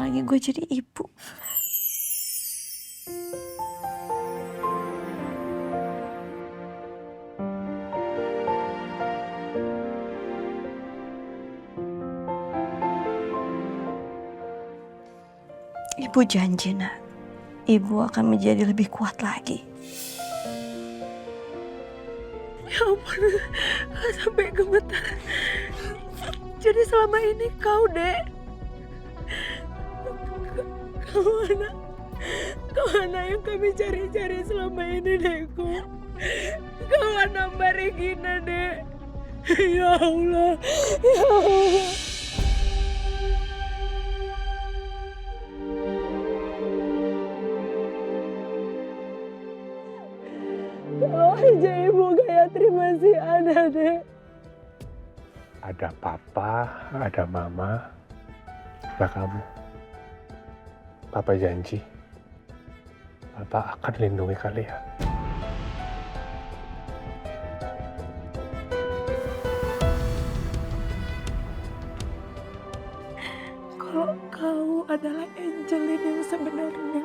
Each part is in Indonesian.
lagi gue jadi ibu. Ibu janji, Nak. Ibu akan menjadi lebih kuat lagi. Ya ampun, sampai gemetar. Jadi selama ini kau, Dek. Kau anak yang kami cari-cari selama ini, Dekku. Kau anak Mbak Regina, Dek. Ya Allah, ya Allah. Kalau aja Ibu Gayatri masih ada, Dek. Ada papa, ada mama, ada kamu. Papa janji, Papa akan lindungi kalian. Kalau kau adalah Angelin yang sebenarnya,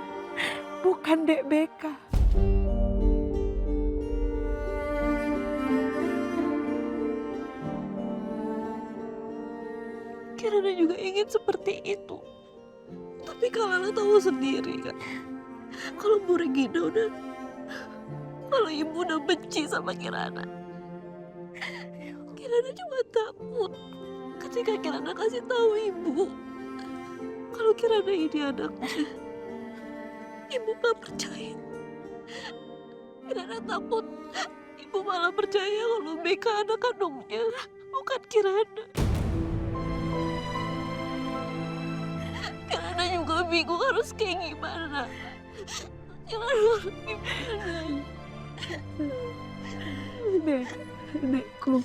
bukan Dek Beka. Kirana juga ingin seperti itu. Tapi Kalala tahu sendiri kan, kalau Bu Regina kalau ibu udah benci sama Kirana. Kirana cuma takut ketika Kirana kasih tahu ibu kalau Kirana ini anaknya. Ibu gak percaya. Kirana takut ibu malah percaya kalau Beka anak kandungnya, bukan Kirana. Kirana juga bingung harus kayak gimana. Kirana harus gimana. Dekku,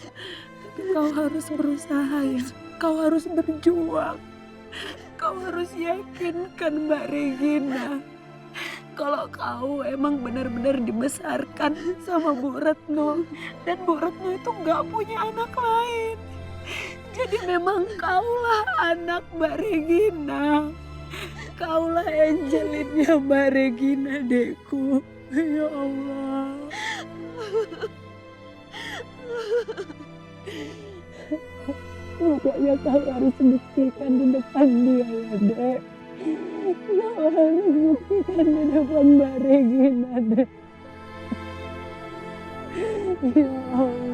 kau harus berusaha ya. Kau harus berjuang. Kau harus yakinkan Mbak Regina kalau kau emang benar-benar dibesarkan sama Bu Retno. Dan Bu Retno itu gak punya anak lain. Jadi memang kaulah anak Mbak Regina. Kaulah Angelinnya Mbak Regina, Dekku. Ya Allah. Pokoknya kau harus buktikan di depan dia ya, Dek. Kau harus buktikan di depan Mbak Regina, Dek. Ya Allah.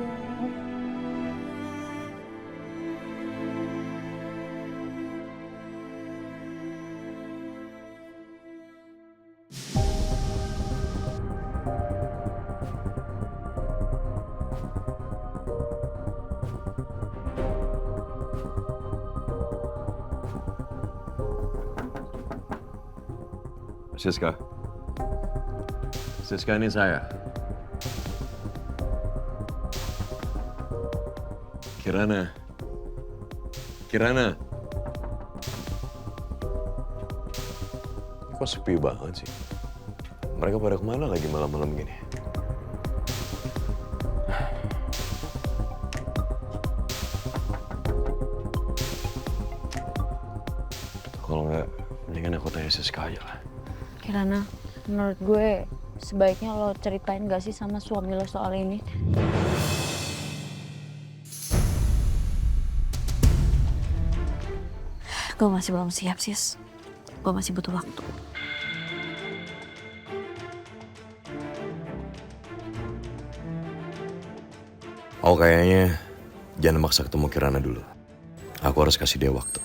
Siska. Siska, ini saya. Kirana. Kirana. Kok sepi banget sih? Mereka pada kemana lagi malam-malam gini? Kalau nggak, mendingan aku tanya Siska aja lah. Kirana, menurut gue sebaiknya lo ceritain gak sih sama suami lo soal ini? Gue masih belum siap, Sis. Gue masih butuh waktu. Oh, kayaknya jangan maksa ketemu Kirana dulu. Aku harus kasih dia waktu.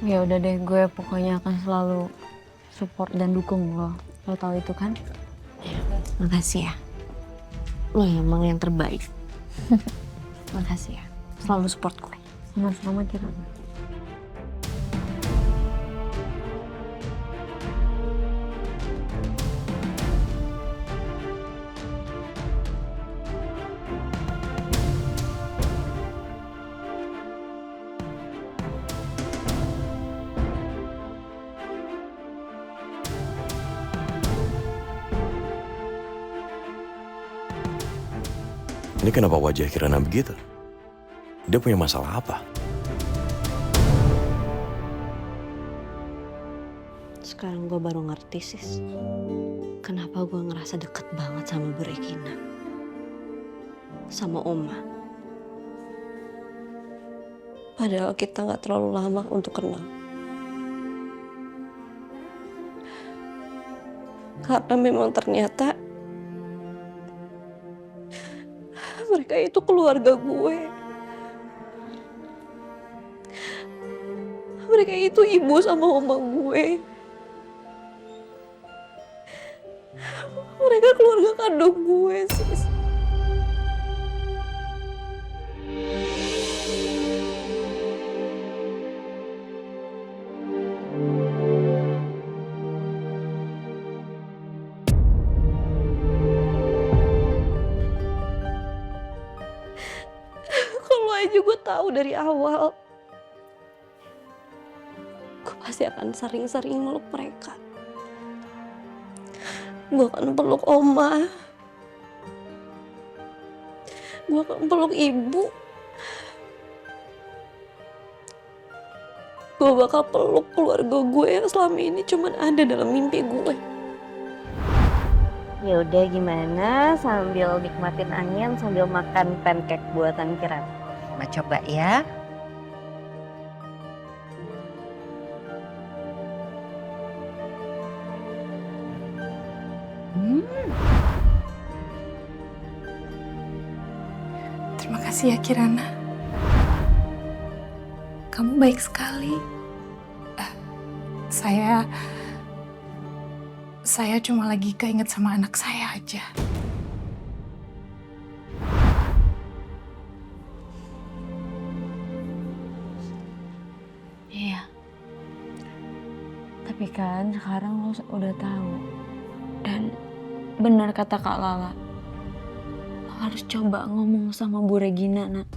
Ya udah deh, gue pokoknya akan selalu support dan dukung lo. Lo tahu itu kan? Makasih ya. Lo emang yang terbaik. Makasih ya. Selalu support gue. Sama-sama Kirana. Ini kenapa wajah Kirana begitu? Dia punya masalah apa? Sekarang gue baru ngerti, Sis. Kenapa gue ngerasa deket banget sama Bu Regina. Sama Oma. Padahal kita gak terlalu lama untuk kenal. Karena memang ternyata mereka itu keluarga gue. Mereka itu ibu sama oma gue. Mereka keluarga kandung gue, Sis. Kalau aja gue tahu dari awal, gue pasti akan sering-sering meluk mereka. Gue akan peluk oma. Gue akan peluk ibu. Gue bakal peluk keluarga gue yang selama ini cuma ada dalam mimpi gue. Ya udah, gimana sambil nikmatin angin sambil makan pancake buatan Kirana. Ma coba ya. Terima kasih ya Kirana. Kamu baik sekali. Saya cuma lagi keinget sama anak saya aja. Iya. Tapi kan sekarang lo udah tahu. Dan benar kata Kak Lala. Lo harus coba ngomong sama Bu Regina, Nak.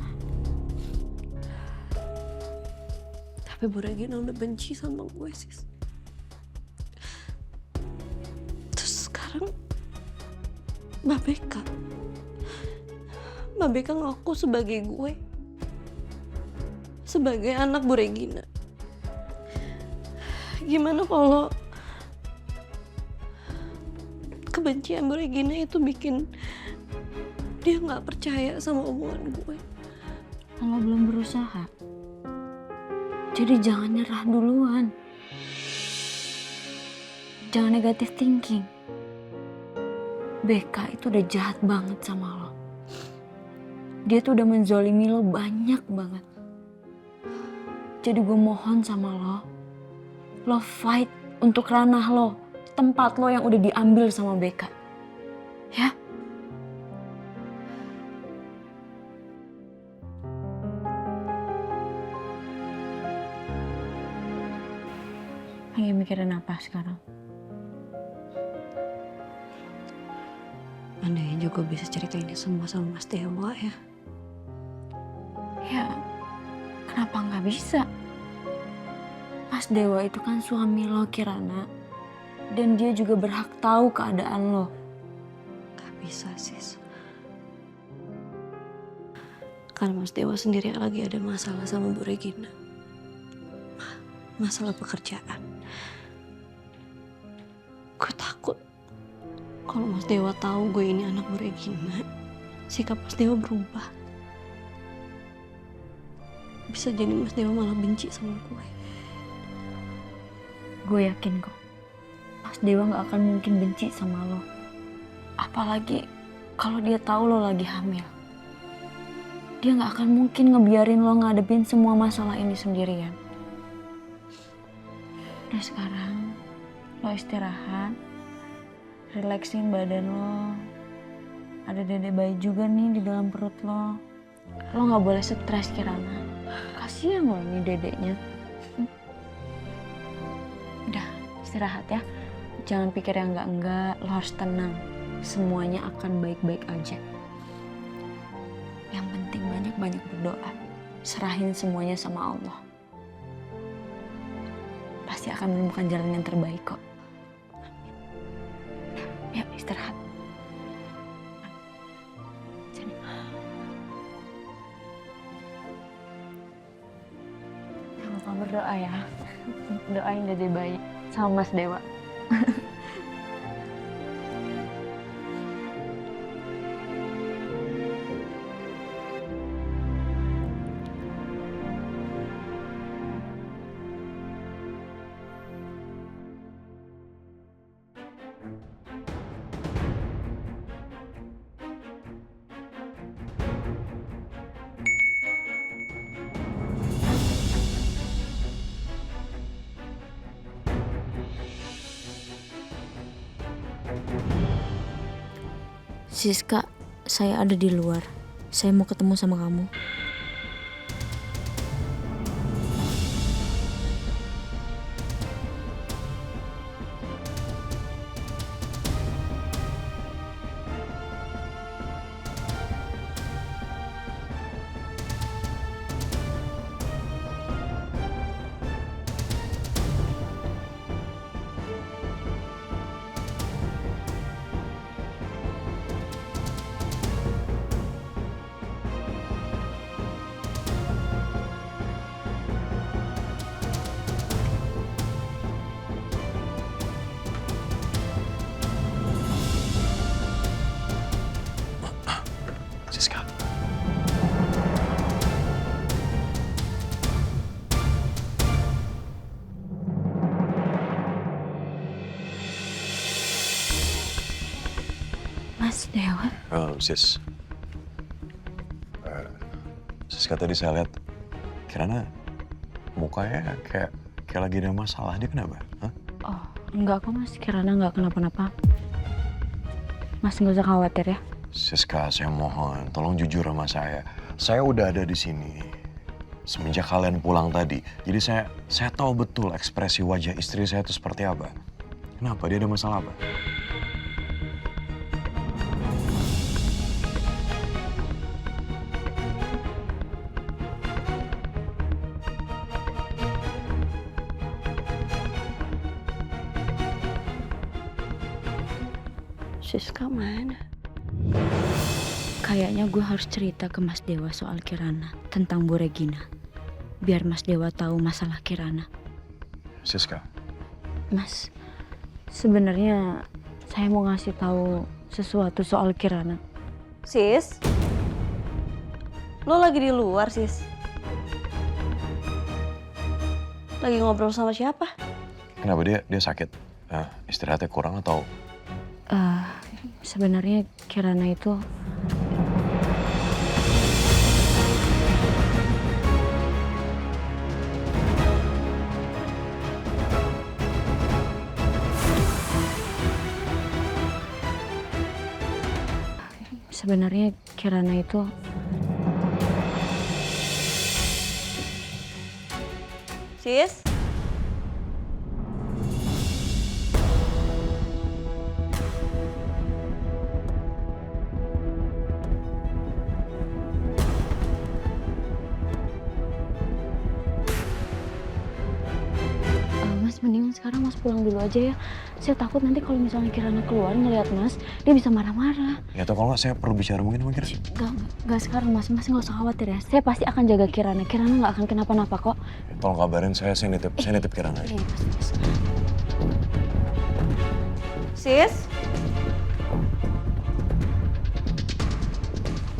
Tapi Bu Regina udah benci sama gue, Sis. Terus sekarang Mbak Beka ngaku sebagai gue. Sebagai anak Bu Regina. Gimana kalau kebencian Bu Regina itu bikin dia gak percaya sama omongan gue? Lo belum berusaha. Jadi jangan nyerah duluan. Jangan negatif thinking. Beka itu udah jahat banget sama lo. Dia tuh udah menzolimi lo banyak banget. Jadi gue mohon sama lo fight untuk ranah lo, tempat lo yang udah diambil sama Beka. Ya? Lagi mikirin apa sekarang? Andai juga bisa cerita ini semua sama Mas Dewa ya. Ya, kenapa nggak bisa? Mas Dewa itu kan suami lo, Kirana. Dan dia juga berhak tahu keadaan lo. Gak bisa, Sis. Karena Mas Dewa sendiri lagi ada masalah sama Bu Regina. Masalah pekerjaan. Gue takut kalau Mas Dewa tahu gue ini anak Bu Regina, sikap Mas Dewa berubah. Bisa jadi Mas Dewa malah benci sama gue. Gue yakin kok, Mas Dewa gak akan mungkin benci sama lo. Apalagi kalau dia tahu lo lagi hamil. Dia gak akan mungkin ngebiarin lo ngadepin semua masalah ini sendirian. Udah sekarang, lo istirahat. Relaxin badan lo. Ada dede bayi juga nih di dalam perut lo. Lo gak boleh stres, Kirana. Kasian lo nih dedeknya. Udah, istirahat ya. Jangan pikir yang enggak-enggak. Lo harus tenang. Semuanya akan baik-baik aja. Yang penting banyak-banyak berdoa. Serahin semuanya sama Allah. Pasti akan menemukan jalan yang terbaik kok. Ya, istirahat. Sini. berdoa ya. Doain Dede bayi sama Mas Dewa. Siska, saya ada di luar. Saya mau ketemu sama kamu. Siska. Mas Dewa? Oh, Sis. Siska, tadi saya lihat Kirana mukanya kayak lagi ada masalah. Dia kenapa? Hah? Oh, enggak kok Mas. Kirana enggak kenapa-napa. Mas nggak usah khawatir ya. Siska, saya mohon, tolong jujur sama saya. Saya udah ada di sini semenjak kalian pulang tadi. Jadi saya tahu betul ekspresi wajah istri saya itu seperti apa. Kenapa? Dia ada masalah apa? Siska mana? Kayaknya gue harus cerita ke Mas Dewa soal Kirana tentang Bu Regina. Biar Mas Dewa tahu masalah Kirana. Siska, Mas, sebenarnya saya mau ngasih tahu sesuatu soal Kirana. Sis? Lo lagi di luar, Sis? Lagi ngobrol sama siapa? kenapa dia sakit? Istirahatnya kurang atau? Sebenarnya Kirana itu Sis? Mas mendingan sekarang Mas pulang dulu aja ya. Saya takut nanti kalau misalnya Kirana keluar ngeliat Mas, dia bisa marah-marah. Ya atau kalau nggak saya perlu bicara mungkin sama Kirana. Gak sekarang Mas nggak usah khawatir ya. Saya pasti akan jaga Kirana. Kirana nggak akan kenapa-napa kok. Tolong kabarin saya nitip Kirana. Iya pasti Mas. Sis?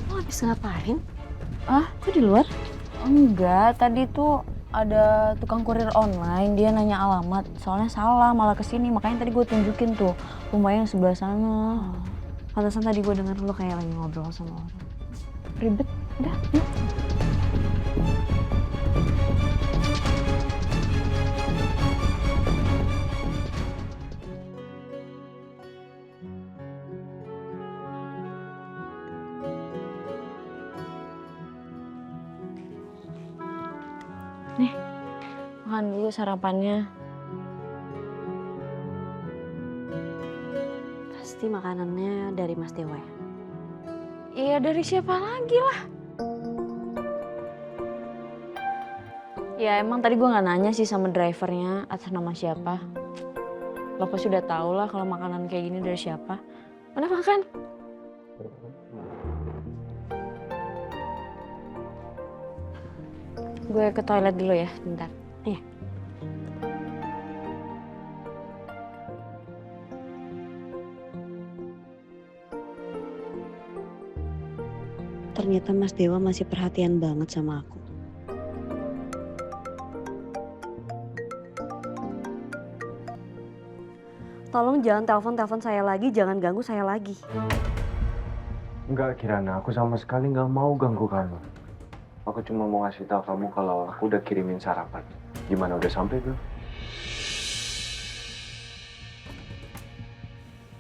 Lo habis ngapain? Ah, kok di luar? Enggak, tadi tuh ada tukang kurir online, dia nanya alamat, soalnya salah malah kesini, makanya tadi gue tunjukin tuh rumahnya yang sebelah sana. Pantesan tadi gue denger lo kayak lagi ngobrol sama orang. Ribet, udah, yuk. Nih, makan dulu sarapannya. Pasti makanannya dari Mas Dewa ya? Iya, dari siapa lagi lah? Ya emang tadi gue nggak nanya sih sama drivernya atas nama siapa. Lo pasti udah tau lah kalau makanan kayak gini dari siapa. Mana makan? Gue ke toilet dulu ya, bentar. Iya. ternyata Mas Dewa masih perhatian banget sama aku. Tolong jangan telepon saya lagi, jangan ganggu saya lagi. Enggak, Kirana. Aku sama sekali nggak mau ganggu kamu. Aku cuma mau ngasih tahu kamu kalau aku udah kirimin sarapan. Gimana, udah sampai belum?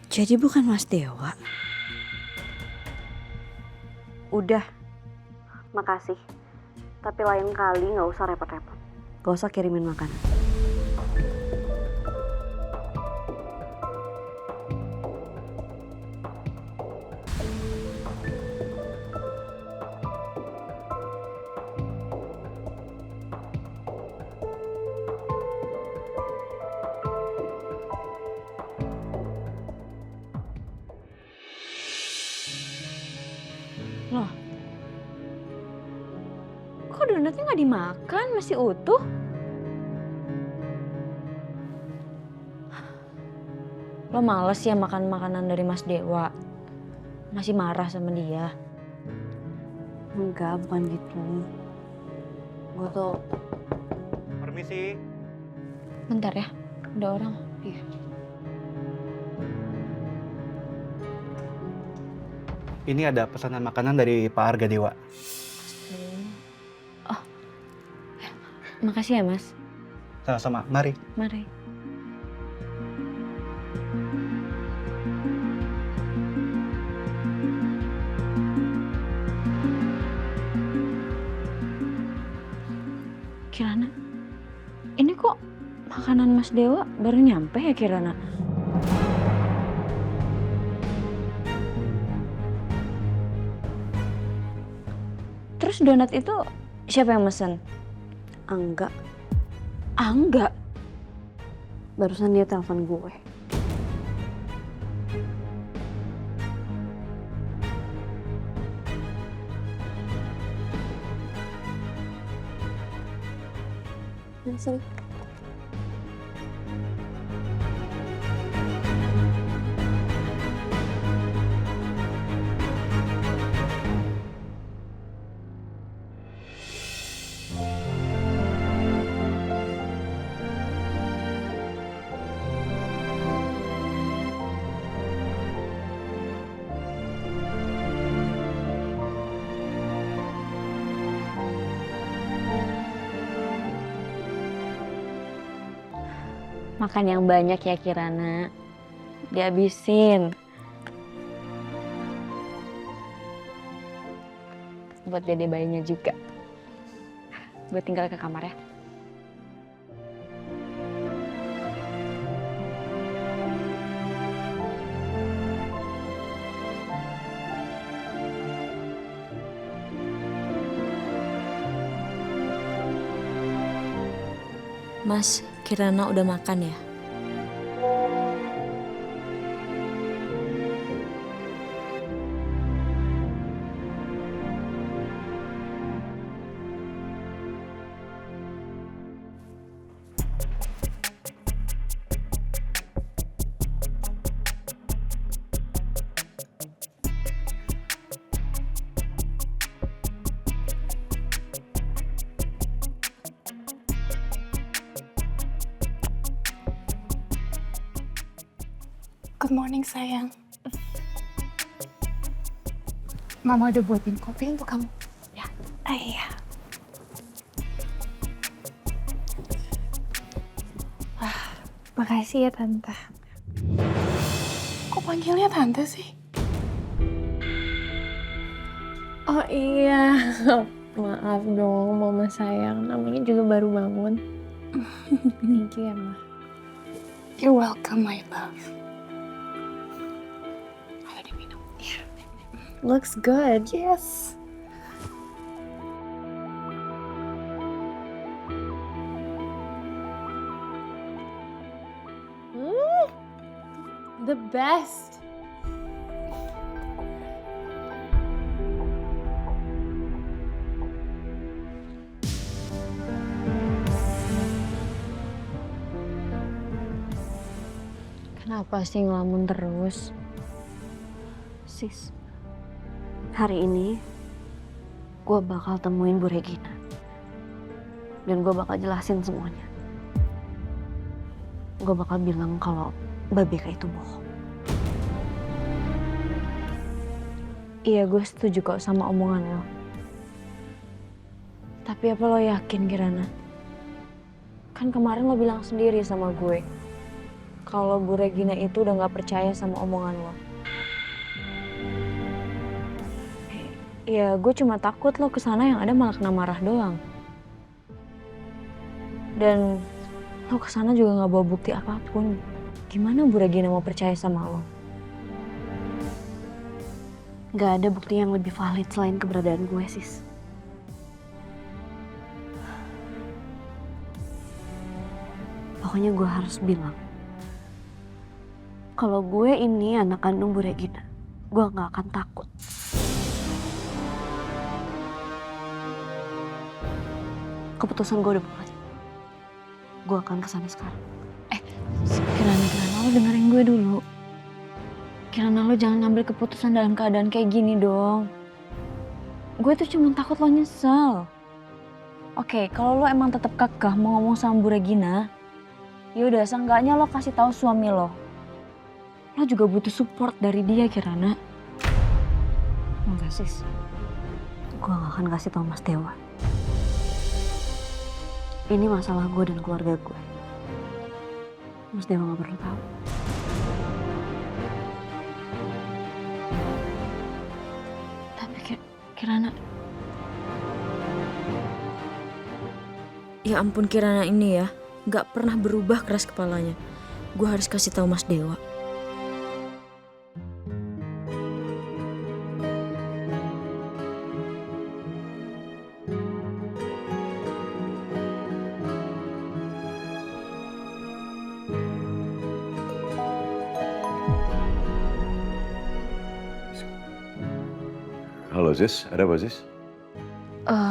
Jadi bukan Mas Dewa? Udah, makasih. Tapi lain kali nggak usah repot-repot. Gak usah kirimin makanan. Loh, kok donatnya nggak dimakan, masih utuh? Lo males ya makan makanan dari Mas Dewa? Masih marah sama dia? Enggak, bukan gitu. Gue tuh... Permisi. Bentar ya, ada orang. Iya. Ini ada pesanan makanan dari Pak Arga Dewa. Oh, makasih ya Mas. Sama-sama, mari. Mari. Kirana, ini kok makanan Mas Dewa baru nyampe ya Kirana? Terus donat itu siapa yang mesen? Angga. Angga? Barusan dia telepon gue. Sini. Makan yang banyak ya Kirana. Dihabisin. Buat dede bayinya juga. Gue tinggal ke kamar ya. Mas, Kirana udah makan ya? Good morning sayang. Mama udah buatin kopi untuk kamu. Ya. Iya. Makasih ya Tante. Kok panggilnya Tante sih? Oh iya. Maaf dong Mama sayang. Namanya juga baru bangun. Thank you ya Ma. You're welcome my love. Looks good. Yes. The best. Kenapa sih ngelamun terus? Sis, hari ini gue bakal temuin Bu Regina. Dan gue bakal jelasin semuanya. Gue bakal bilang kalau Mbak Beka itu bohong. Iya, gue setuju kok sama omongan lo. Tapi apa lo yakin, Kirana? Kan kemarin lo bilang sendiri sama gue kalau Bu Regina itu udah gak percaya sama omongan lo. Iya, gue cuma takut lo kesana yang ada malah kena marah doang. Dan lo kesana juga gak bawa bukti apapun. Gimana Bu Regina mau percaya sama lo? Gak ada bukti yang lebih valid selain keberadaan gue, Sis. Pokoknya gue harus bilang kalau gue ini anak kandung Bu Regina, gue gak akan takut. Keputusan gue udah bulat. Gue akan kesana sekarang. Kirana, lo dengerin gue dulu. Kirana, lo jangan ngambil keputusan dalam keadaan kayak gini dong. Gue tuh cuma takut lo nyesel. Oke, kalau lo emang tetap kekeh mau ngomong sama Bu Regina, yaudah seenggaknya lo kasih tahu suami lo. Lo juga butuh support dari dia, Kirana. Enggak, Sis. Gue gak akan kasih tau Mas Dewa. Ini masalah gue dan keluarga gue. Mas Dewa gak perlu tahu. Tapi Kirana... Ya ampun, Kirana ini ya, gak pernah berubah keras kepalanya. Gue harus kasih tahu Mas Dewa. Halo Zis, ada apa Zis?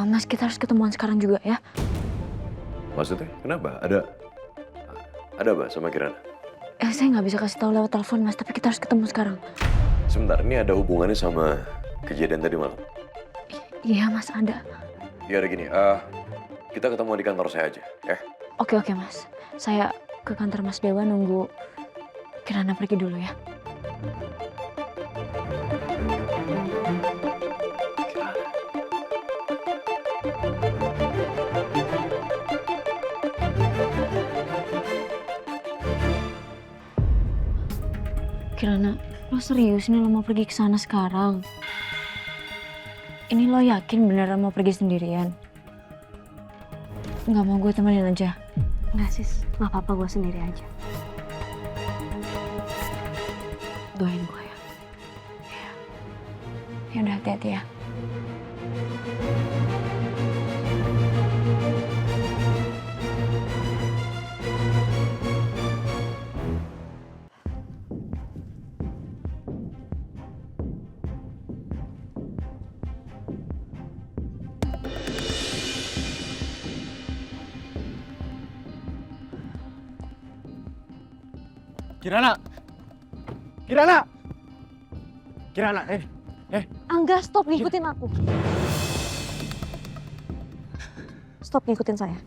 Mas, kita harus ketemuan sekarang juga ya. Maksudnya kenapa? Ada apa sama Kirana? Saya nggak bisa kasih tahu lewat telepon, Mas, tapi kita harus ketemu sekarang. Sebentar, ini ada hubungannya sama kejadian tadi malam? Iya, Mas, ada. Ya ada gini, kita ketemu di kantor saya aja, ya? Oke, Mas. Saya ke kantor Mas Dewa nunggu Kirana pergi dulu ya. Kirana, lo serius nih lo mau pergi ke sana sekarang? Ini lo yakin beneran mau pergi sendirian? Nggak mau gue temenin aja? Enggak, Sis. Gak apa-apa, gue sendiri aja. Doain gue ya. Ya udah, hati-hati ya. Kirana! Kirana! Kirana, Angga, stop ngikutin aku. Stop ngikutin saya.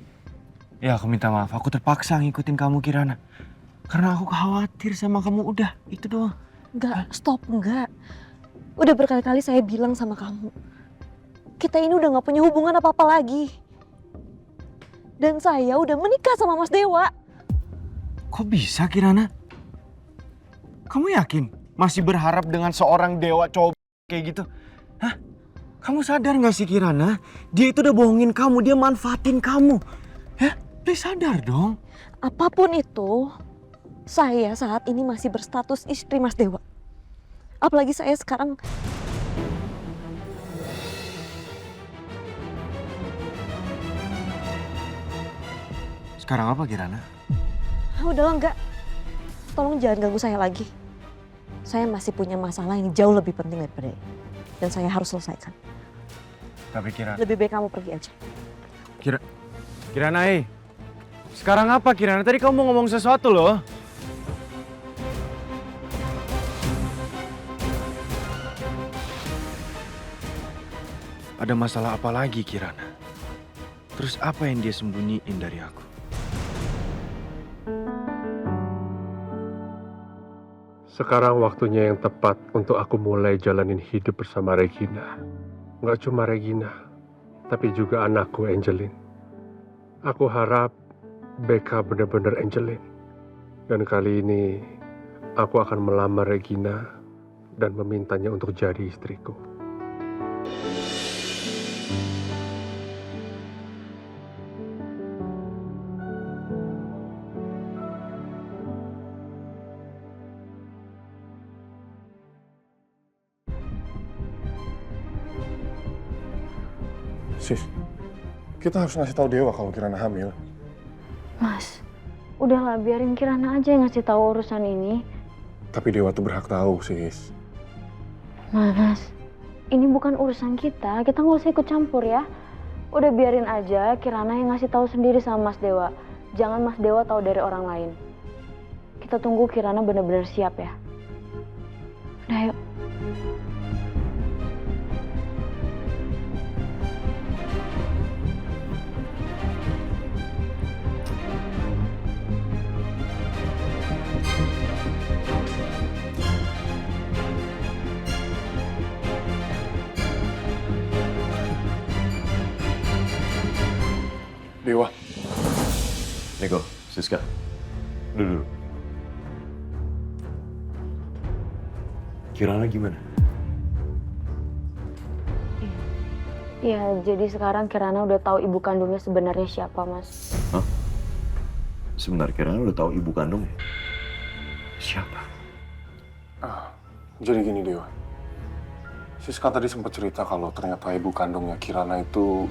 Ya, aku minta maaf. Aku terpaksa ngikutin kamu, Kirana. Karena aku khawatir sama kamu. Udah, itu doang. Enggak, stop, enggak. Udah berkali-kali saya bilang sama kamu. Kita ini udah gak punya hubungan apa-apa lagi. Dan saya udah menikah sama Mas Dewa. Kok bisa, Kirana? Kamu yakin masih berharap dengan seorang dewa cowok kayak gitu? Hah? Kamu sadar gak sih, Kirana? Dia itu udah bohongin kamu, dia manfaatin kamu. Ya, please sadar dong. Apapun itu, saya saat ini masih berstatus istri Mas Dewa. Apalagi saya sekarang... Sekarang apa, Kirana? Udahlah, enggak. Tolong jangan ganggu saya lagi. Saya masih punya masalah yang jauh lebih penting daripada ini. Dan saya harus selesaikan. Tapi Kirana... Lebih baik kamu pergi aja. Kirana, sekarang apa, Kirana? Tadi kamu mau ngomong sesuatu loh. Ada masalah apa lagi Kirana? Terus apa yang dia sembunyiin dari aku? Sekarang waktunya yang tepat untuk aku mulai jalanin hidup bersama Regina. Nggak cuma Regina, tapi juga anakku Angelin. Aku harap Becca benar-benar Angelin. Dan kali ini aku akan melamar Regina dan memintanya untuk jadi istriku. Sis, kita harus ngasih tahu Dewa kalau Kirana hamil. Mas, udahlah biarin Kirana aja yang ngasih tahu urusan ini. Tapi Dewa tuh berhak tahu, sis. Mas, ini bukan urusan kita nggak usah ikut campur ya. Udah biarin aja Kirana yang ngasih tahu sendiri sama Mas Dewa. Jangan Mas Dewa tahu dari orang lain. Kita tunggu Kirana benar-benar siap ya. Udah yuk. Dewa, Niko, Siska, duduk. Kirana gimana? Iya, jadi sekarang Kirana udah tahu ibu kandungnya sebenarnya siapa, Mas. Hah? Sebentar, Kirana udah tahu ibu kandungnya? Siapa? jadi gini Dewa. Siska tadi sempat cerita kalau ternyata ibu kandungnya Kirana itu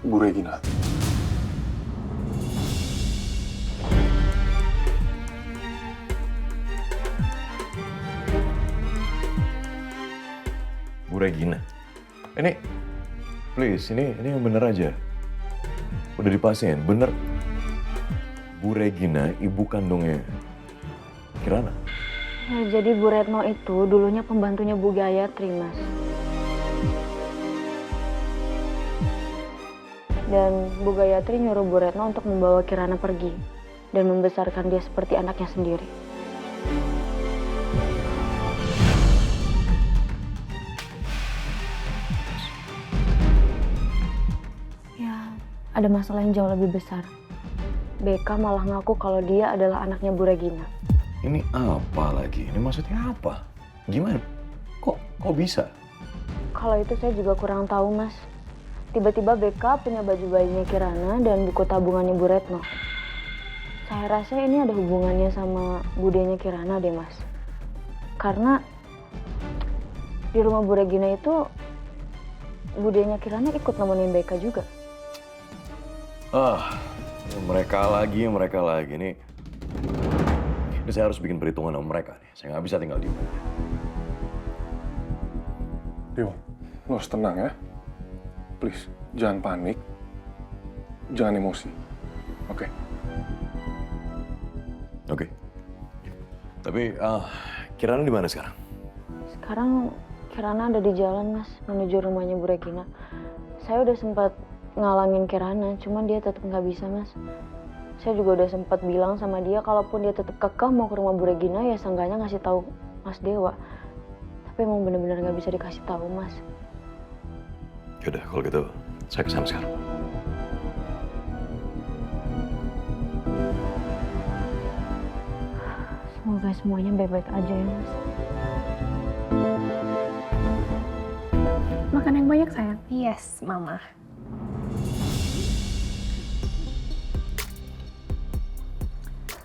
Bu Regina. Bu Regina. Ini, please, ini yang bener aja. Udah dipastiin, bener. Bu Regina, ibu kandungnya Kirana. Ya, jadi Bu Retno itu dulunya pembantunya Bu Gayatri, Mas. Dan Bu Gayatri nyuruh Bu Retno untuk membawa Kirana pergi dan membesarkan dia seperti anaknya sendiri. Ya, ada masalah yang jauh lebih besar. Becca malah ngaku kalau dia adalah anaknya Bu Regina. Ini apa lagi? Ini maksudnya apa? Gimana? Kok bisa? Kalau itu saya juga kurang tahu, Mas. Tiba-tiba Becca punya baju bayinya Kirana dan buku tabungannya Bu Retno. Saya rasa ini ada hubungannya sama budenya Kirana deh, Mas. Karena di rumah Bu Regina itu budenya Kirana ikut nemenin Becca juga. Mereka lagi. Ini saya harus bikin perhitungan sama mereka nih. Saya nggak bisa tinggal diam. Dewa, lo harus tenang ya. Please, jangan panik. Jangan emosi. Oke? Oke. Tapi Kirana di mana sekarang? Sekarang Kirana ada di jalan, Mas, menuju rumahnya Bu Regina. Saya udah sempat ngalangin Kirana, cuman dia tetap nggak bisa, Mas. Saya juga udah sempat bilang sama dia, kalaupun dia tetap kekeh mau ke rumah Bu Regina, ya seenggaknya ngasih tahu Mas Dewa. Tapi emang bener-bener nggak bisa dikasih tahu, Mas. Yaudah, kalau gitu saya kesana sekarang. Semoga semuanya baik-baik aja ya, Mas. Makan yang banyak, sayang. Yes, Mama.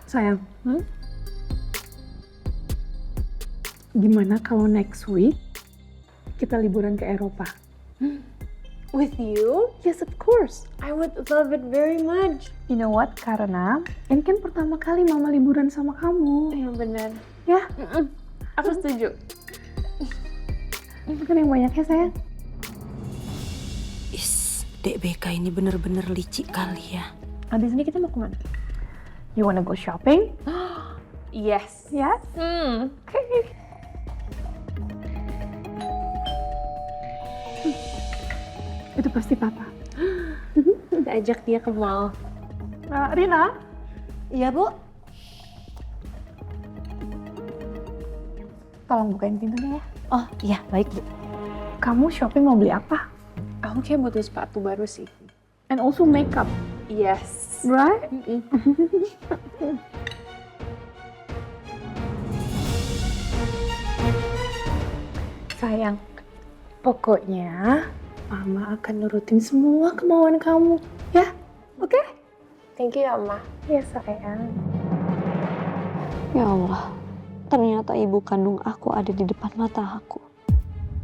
Sayang, gimana kalau next week kita liburan ke Eropa? With you? Yes, of course. I would love it very much. You know what? Karena ini kan pertama kali Mama liburan sama kamu. Iya benar. Ya? Aku setuju. Makan yang banyak ya, sayang. Dek Becca ini bener-bener licik kali ya. Abis ini kita mau kemana? You wanna go shopping? Yes. Yes? Hmm. Okay. Itu pasti papa. Udah ajak dia ke mall. Rina? Iya, Bu. Tolong bukain pintunya ya. Oh, iya, baik, Bu. Kamu shopping mau beli apa? Aku kayak butuh sepatu baru sih. And also makeup. Yes. Right? Sayang, pokoknya Mama akan nurutin semua kemauan kamu. Ya? Oke? Thank you ya, Ma. Ya, sayang. Ya Allah, ternyata ibu kandung aku ada di depan mata aku.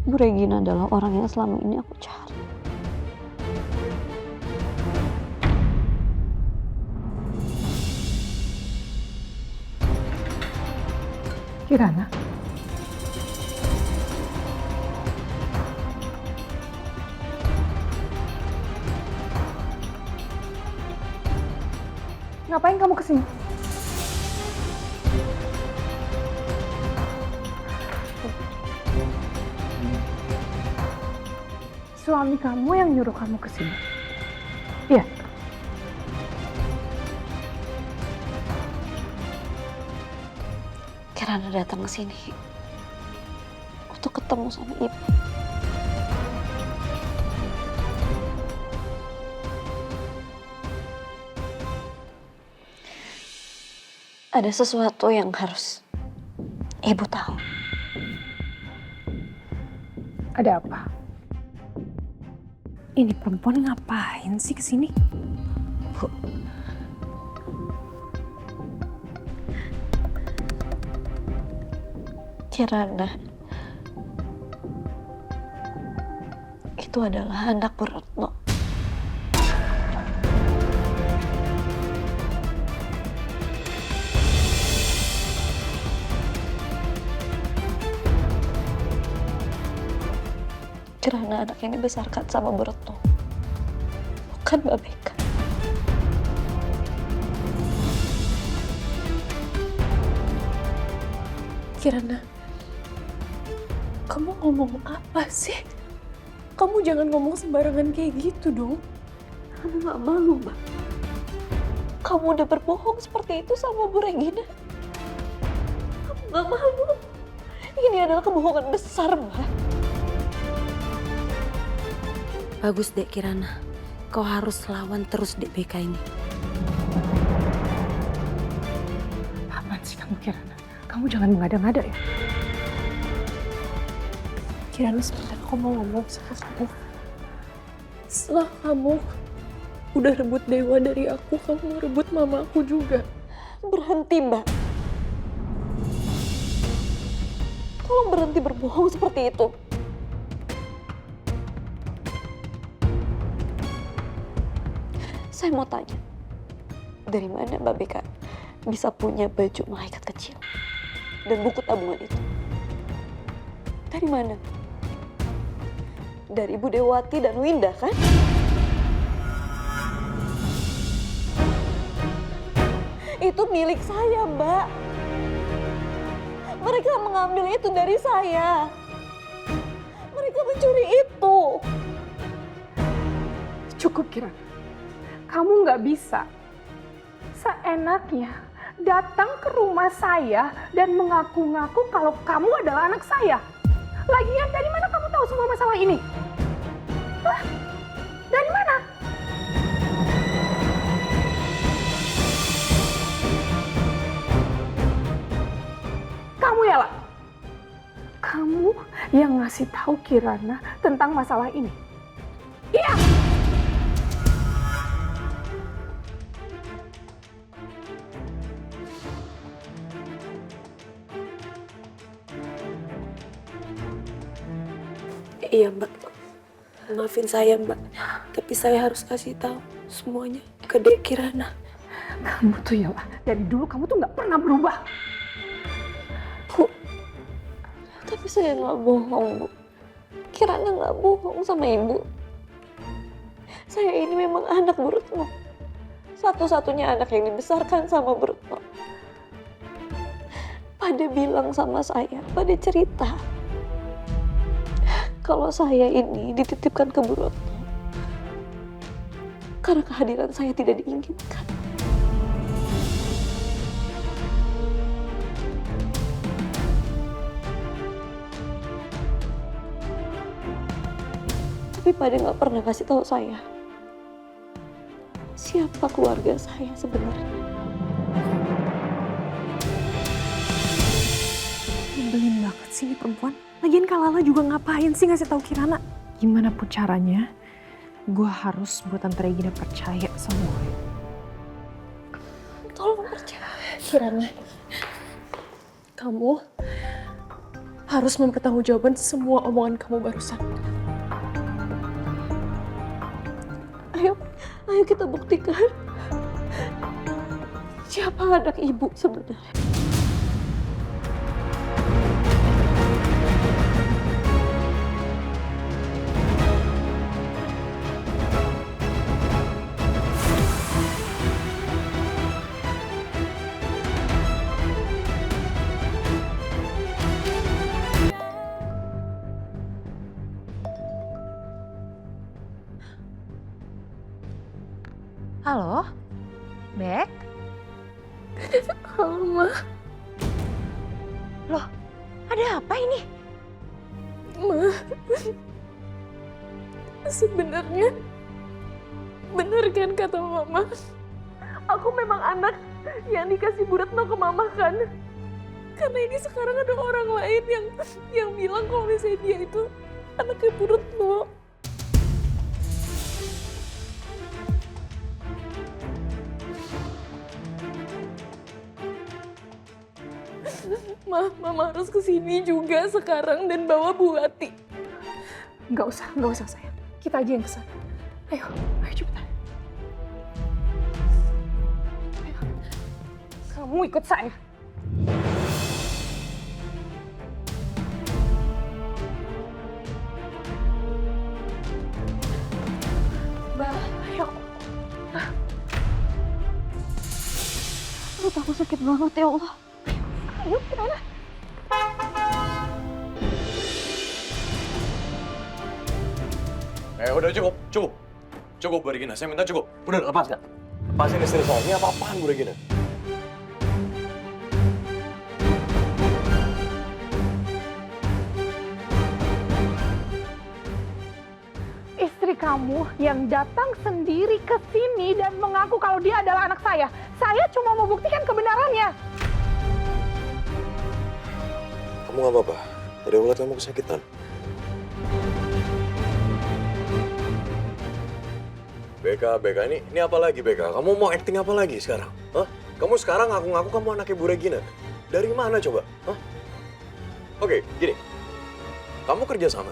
Bu Regina adalah orang yang selama ini aku cari. Kirana? Ngapain kamu kesini? Suami kamu yang nyuruh kamu kesini. Iya. Kirana datang ke sini untuk ketemu sama ibu. Ada sesuatu yang harus ibu tahu. Ada apa? Ini perempuan ngapain sih kesini? Kirana itu adalah anak Bu Retno. Kirana anak yang dibesarkan sama Bu Retno, bukan Mbak Beka. Kirana, kamu ngomong apa sih? Kamu jangan ngomong sembarangan kayak gitu dong. Kamu gak malu, Mbak? Kamu udah berbohong seperti itu sama Bu Regina. Kamu gak malu? Ini adalah kebohongan besar, Mbak. Bagus, Dek Kirana. Kau harus lawan terus Dek Beka ini. Apaan sih kamu, Kirana? Kamu jangan mengada-ngada ya. Kirana, sebentar aku mau ngomong sama kamu. Setelah kamu udah rebut Dewa dari aku, kamu rebut mama aku juga. Berhenti, Mbak. Tolong berhenti berbohong seperti itu. Saya mau tanya, dari mana Mbak Beka bisa punya baju malaikat kecil dan buku tabungan itu? Dari mana? Dari Ibu Dewati dan Winda, kan? Itu milik saya, Mbak. Mereka mengambil itu dari saya. Mereka mencuri itu. Cukup, Kirana. Kamu nggak bisa seenaknya datang ke rumah saya dan mengaku-ngaku kalau kamu adalah anak saya. Lagian dari mana kamu tahu semua masalah ini? Hah? Dari mana? Kamu ya, lah. Kamu yang ngasih tahu Kirana tentang masalah ini. Iya. Iya, Mbak. Maafin saya, Mbak. Tapi saya harus kasih tahu semuanya ke Dek Kirana. Kamu tuh ya, lah. Dari dulu kamu tuh nggak pernah berubah. Bu, tapi saya nggak bohong, Bu. Kirana nggak bohong sama Ibu. Saya ini memang anak Bu Retno. Satu-satunya anak yang dibesarkan sama Bu Retno. Pada bilang sama saya, pada cerita, kalau saya ini dititipkan ke Bu Retno karena kehadiran saya tidak diinginkan. Tapi Pak De nggak pernah kasih tahu saya siapa keluarga saya sebenarnya. Nyebelin banget sih ini perempuan. Lagian Kak Lala juga ngapain sih ngasih tahu Kirana? Gimana pun caranya, gue harus buat Tante Regina percaya sama gue. Tolong percaya. Kirana, kamu harus mempertanggungjawabkan semua omongan kamu barusan. Ayo kita buktikan siapa anak ibu sebenarnya. Halo? Bek? Halo, Ma. Loh, ada apa ini? Ma, sebenarnya benar kan kata Mama? Aku memang anak yang dikasih Bu Retno ke Mama kan? Karena ini sekarang ada orang lain yang bilang kalau misalnya dia itu anaknya Bu Retno. Mama harus kesini juga sekarang dan bawa Bu Ati. Nggak usah sayang. Kita aja yang kesana. Ayo cepetan. Ayo. Kamu ikut saya. Ayo. Perut aku sakit banget ya Allah. Ayo, Kirana. Udah cukup Bu Regina, saya minta cukup. Udah lepas gak? Lepasin istri saya, ini apa-apaan Bu Regina? Istri kamu yang datang sendiri ke sini dan mengaku kalau dia adalah anak saya. Saya cuma mau buktikan kebenarannya. Kamu gak apa-apa? Tadi aku lihat kamu kesakitan. Beka, ini apa lagi Beka? Kamu mau acting apa lagi sekarang? Hah? Kamu sekarang ngaku-ngaku kamu anaknya Bu Regina. Dari mana coba? Hah? Oke, gini. Kamu kerja sama.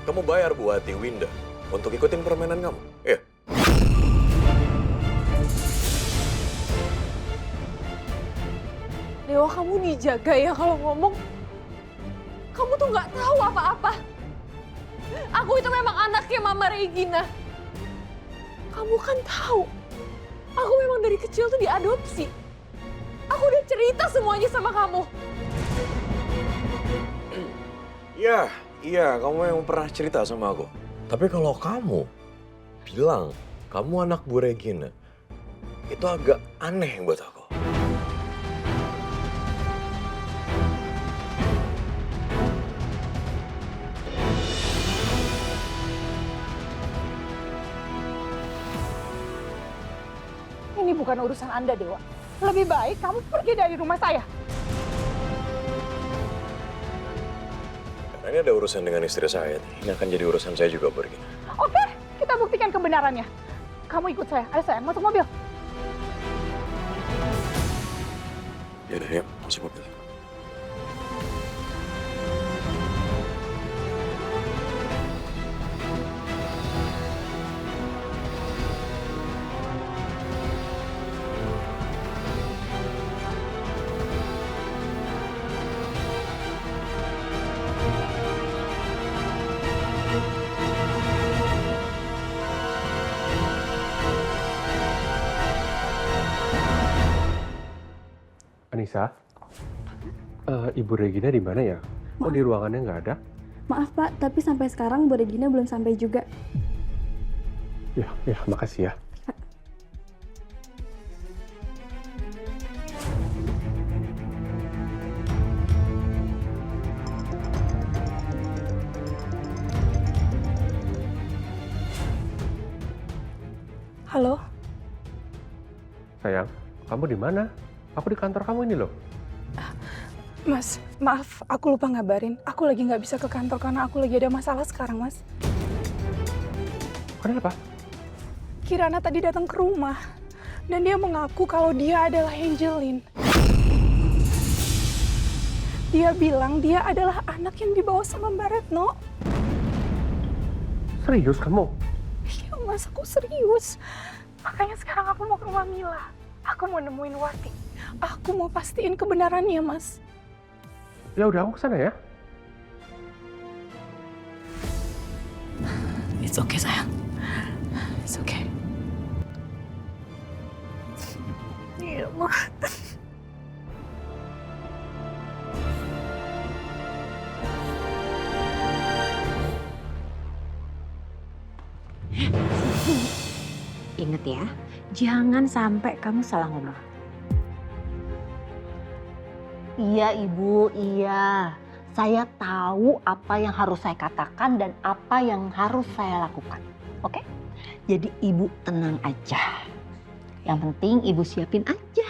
Kamu bayar Bu Ati, Winda untuk ikutin permainan kamu. Iya. Dewa, kamu dijaga ya kalau ngomong. Kamu tuh nggak tahu apa-apa. Aku itu memang anaknya Mama Regina. Kamu kan tahu, aku memang dari kecil tuh diadopsi. Aku udah cerita semuanya sama kamu. Iya, kamu yang pernah cerita sama aku. Tapi kalau kamu bilang kamu anak Bu Regina, itu agak aneh buat aku. Ini bukan urusan Anda, Dewa. Lebih baik kamu pergi dari rumah saya. Karena ini ada urusan dengan istri saya. Ini akan jadi urusan saya juga, Bu Regina. Oke, kita buktikan kebenarannya. Kamu ikut saya. Ayo sayang, masuk mobil. Yaudah, yuk, masuk mobil. Anissa, Ibu Regina di mana ya? Kok di ruangannya nggak ada? Maaf Pak, tapi sampai sekarang Bu Regina belum sampai juga. Ya, makasih ya. Halo, Sayang, kamu di mana? Aku di kantor kamu ini loh. Mas. Maaf, aku lupa ngabarin. Aku lagi nggak bisa ke kantor karena aku lagi ada masalah sekarang, Mas. Kenapa? Kirana tadi datang ke rumah dan dia mengaku kalau dia adalah Angelin. Dia bilang dia adalah anak yang dibawa sama Mbak Retno. Serius kamu? Iya Mas, aku serius. Makanya sekarang aku mau ke rumah Mila. Aku mau nemuin Wati. Aku mau pastiin kebenarannya, Mas. Ya udah, aku kesana ya. It's okay sayang. It's okay. Iya, Mas. Ingat ya, jangan sampai kamu salah ngomong. Iya Ibu, iya. Saya tahu apa yang harus saya katakan dan apa yang harus saya lakukan. Oke? Jadi Ibu tenang aja. Yang penting Ibu siapin aja.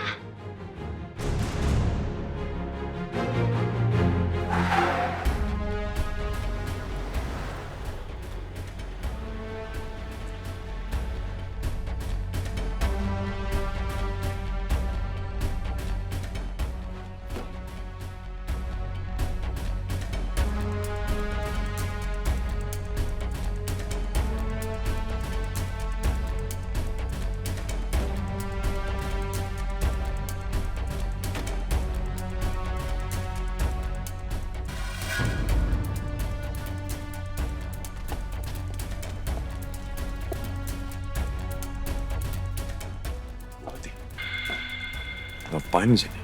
Ngapain di sini?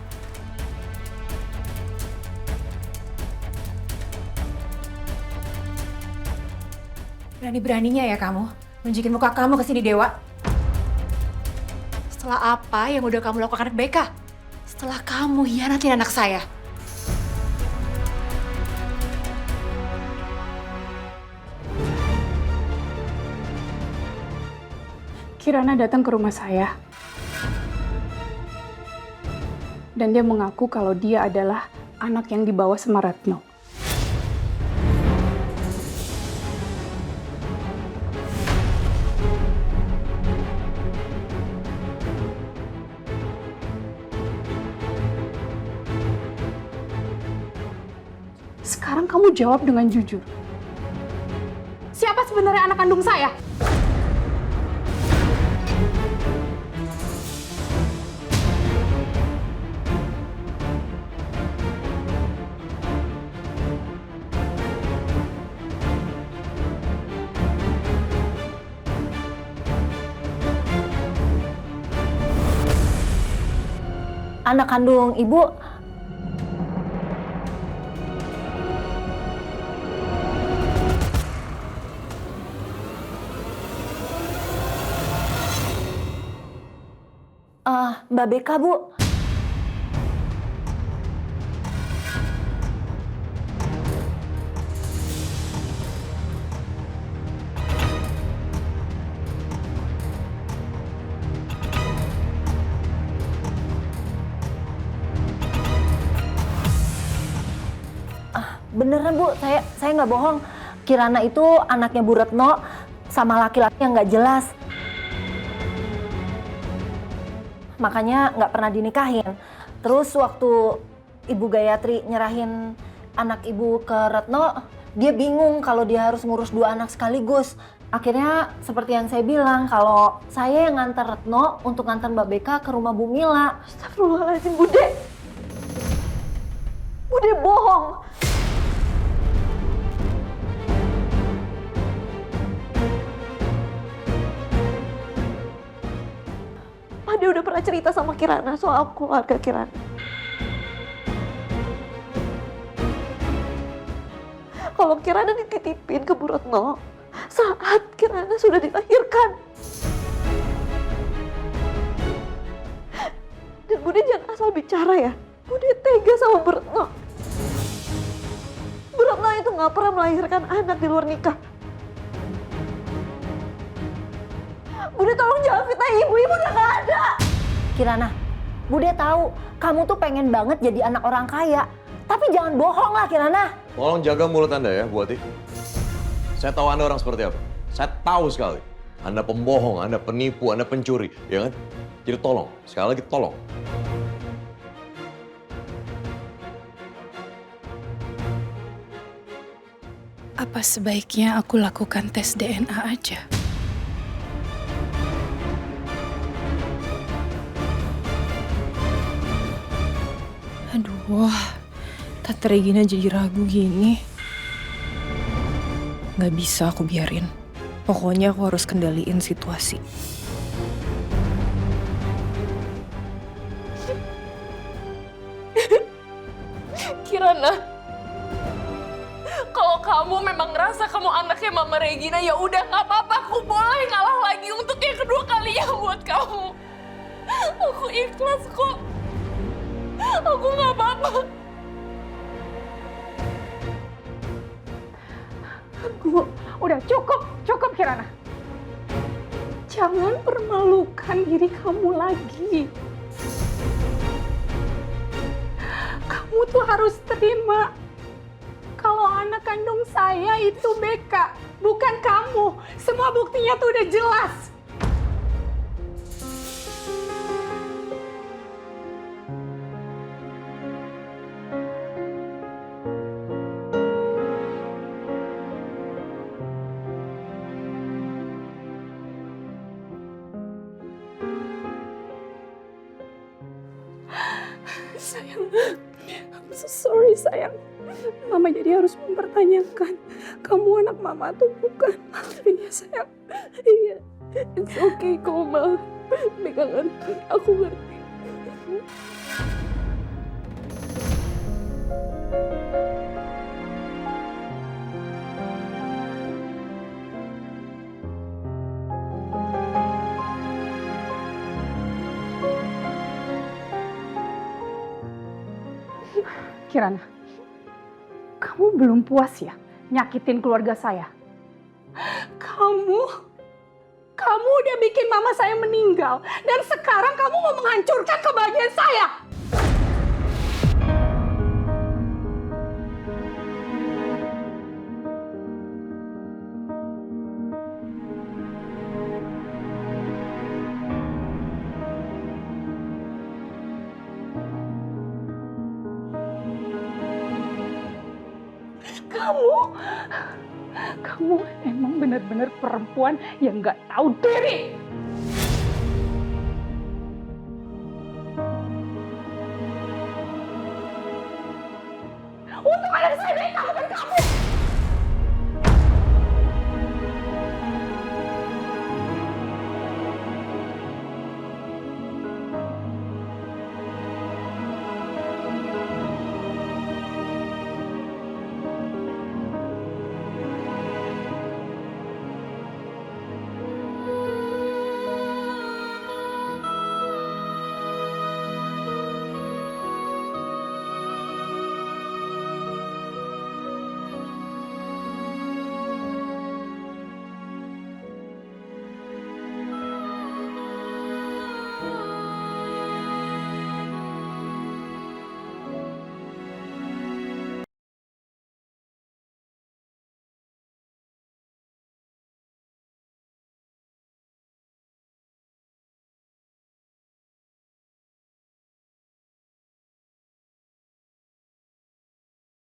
Berani-beraninya ya kamu nunjukin muka kamu ke sini, Dewa. Setelah apa yang udah kamu lakukan ke Beka? Setelah kamu hianatin anak saya. Kirana datang ke rumah saya. Dan dia mengaku kalau dia adalah anak yang dibawa sama Retno. Sekarang kamu jawab dengan jujur. Siapa sebenarnya anak kandung saya? Anak kandung Ibu Mbak Beka, Bu. Beneran Bu, saya nggak bohong. Kirana itu anaknya Bu Retno sama laki-laki yang nggak jelas. Makanya nggak pernah dinikahin. Terus waktu Ibu Gayatri nyerahin anak Ibu ke Retno, dia bingung kalau dia harus ngurus 2 anak sekaligus. Akhirnya seperti yang saya bilang, kalau saya yang ngantar Retno untuk ngantar Mbak Beka ke rumah Bu Mila. Astagfirullahaladzim, Bude! Bude bohong! Dia udah pernah cerita sama Kirana soal keluarga Kirana. Kalau kalau Kirana dititipin ke Bu Retno saat Kirana sudah dilahirkan. Dan Bude jangan asal bicara ya. Bude tega sama Bu Retno. Bu Retno itu nggak pernah melahirkan anak di luar nikah. Bude tolong jangan fitnah ibu udah nggak ada. Kirana, Bude tahu kamu tuh pengen banget jadi anak orang kaya. Tapi jangan bohong lah Kirana. Tolong jaga mulut Anda ya, Bu Ati. Saya tahu Anda orang seperti apa. Saya tahu sekali. Anda pembohong, Anda penipu, Anda pencuri, ya kan? Jadi tolong, sekali lagi tolong. Apa sebaiknya aku lakukan tes DNA aja? Aduh, Tante Regina jadi ragu gini. Gak bisa aku biarin. Pokoknya aku harus kendaliin situasi. Kirana, kalau kamu memang ngerasa kamu anaknya Mama Regina, ya udah nggak apa-apa. Aku boleh ngalah lagi untuk yang kedua kalinya buat kamu. Aku ikhlas kok. Aku nggak apa-apa. Bu, udah cukup Kirana. Jangan permalukan diri kamu lagi. Kamu tuh harus terima kalau anak kandung saya itu Beka, bukan kamu. Semua buktinya tuh udah jelas. Sayang, I'm so sorry sayang. Mama jadi harus mempertanyakan, kamu anak mama atau bukan? Maafin ya sayang. Iya, it's okay Komal. Beka ngerti, aku ngerti. Kirana, kamu belum puas ya nyakitin keluarga saya? Kamu udah bikin mama saya meninggal dan sekarang kamu mau menghancurkan kebahagiaan saya. Kamu emang benar-benar perempuan yang nggak tahu diri.